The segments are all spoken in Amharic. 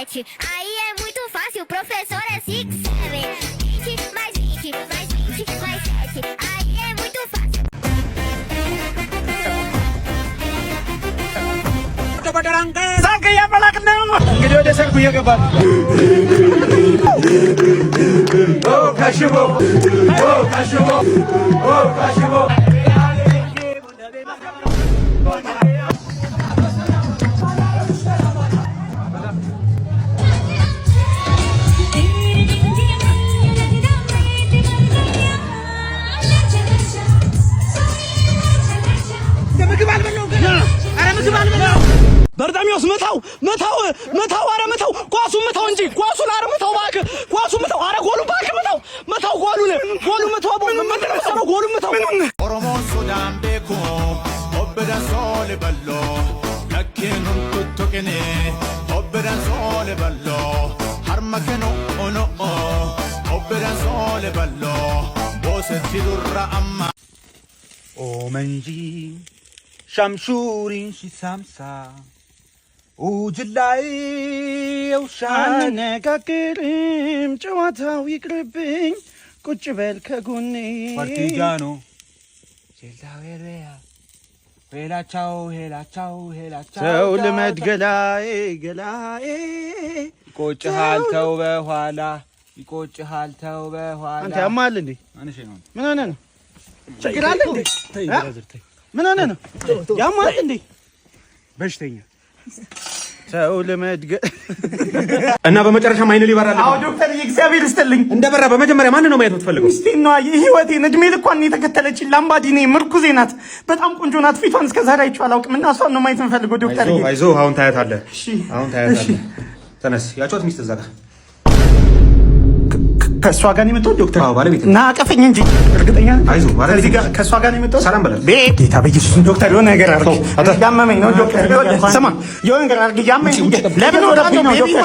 7. Aí é muito fácil, professor é 6, 7. 20 mais 20 mais 20 mais 7. Aí é muito fácil. Saya balak nama. Video dia saya punya kabar. Oh kashibo, oh kashibo, oh kashibo. በርዳሚዎስ መታው አረ መታው ኳሱ መታው እንጂ ኳሱ አረ መታው ባክ ኳሱ መታው አረ ጎሉ ባክ መታው ጎሉ መታው ጎሉ መታው ኦሮሞ ሱዳን ቤኩ ኦበዳ ሶል በሎ ለኪኑን ኩቱቅኔ ኦበዳ ሶል በሎ ሀርመከኖ ኦኖ ኦበዳ ሶል በሎ ቦሰቲ ዱራ አማ ኦመንጂ ሻምሹሪን ሲሳምሳ ውጅላይ አነጋግርም ጨዋታው ይቅርብኝ ቁጭ በል ከጎኔ ፓርቲጃኖ ጀላዌሪያ ሄላቻው ሰው ልመድ ገላዬ ይቆጭሃል ተው በኋላ አንተ ያማል እንዴ ምን ሆነ ነው ችግር አለ እንዴ ምን ሆነ ነው ያማል እንዴ በሽተኛ ሰው ለመድገ እና በመጨረሻ ማይነ ሊበራል። አዎ ዶክተር እግዚአብሔር ይስጥልኝ። እንደበራ በመጀመሪያ ማን ነው ማየት የምትፈልገው? እስቲ ነው የህይወቴን እድሜ ልኳን የተከተለች ላምባዲኔ ምርኩዜ ናት። በጣም ቆንጆ ናት። ፊቷን እስከ ዛሬ አይቼው አላውቅም እና እሷን ነው ማየት የምፈልገው ዶክተር። አይዞህ አሁን ታያታለህ። አሁን ታያታለህ። ተነስ ያጫወት ሚስት እዛ ጋር ከሷ ጋር ነው የመጣው ዶክተር። አዎ ባለቤት እና አቀፈኝ እንጂ እርግጠኛ ነኝ። አይዞህ ባለቤት ጋር ከሷ ጋር ነው የመጣው። ሰላም በላት። ጌታ በኢየሱስ ዶክተር የሆነ ነገር አድርግ። ያመመኝ ነው ዶክተር። ስማ የሆነ ነገር አድርግ። ያመመኝ ለምን ወረብኝ ነው ዶክተር?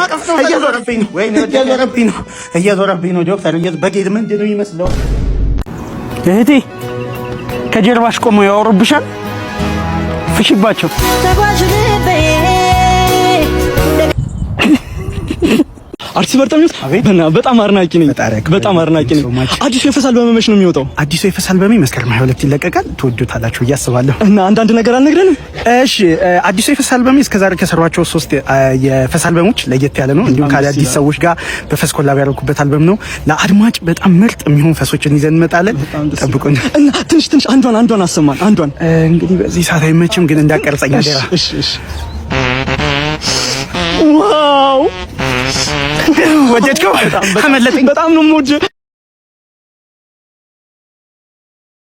እየዞረብኝ ነው ዶክተር። በጌት ምንድን ነው ይመስለው? እህቴ ከጀርባሽ ቆመው ያወሩብሻል። ፍሽባቸው አርቲስት በርታሚውስ በጣም አድናቂ ነኝ። አዲሱ የፈሳል በመመሽ ነው የሚወጣው። አዲሱ የፈሳል በመመሽ መስከረም 22 ይለቀቃል። ትወዱታላችሁ ብዬ አስባለሁ። እና አንዳንድ ነገር አልነግረንም? እሺ አዲሱ የፈሳል በመመሽ እስከዛሬ ከሰሯቸው 3 የፈሳል በመሞች ለየት ያለ ነው። እንዲሁም ከአዲስ ሰዎች ጋር በፈስ ኮላብ ያደረኩበት አልበም ነው። ለአድማጭ በጣም ምርጥ የሚሆኑ ፈሶችን ይዘን እንመጣለን። ጠብቁን። እና ትንሽ አንዷን አሰማን። እንግዲህ በዚህ ሰዓት አይመችም፣ ግን እንዳቀርጸኝ አደራ። እሺ ዋው ወደድከው? አመለጠኝ። በጣም ነው የምወደው።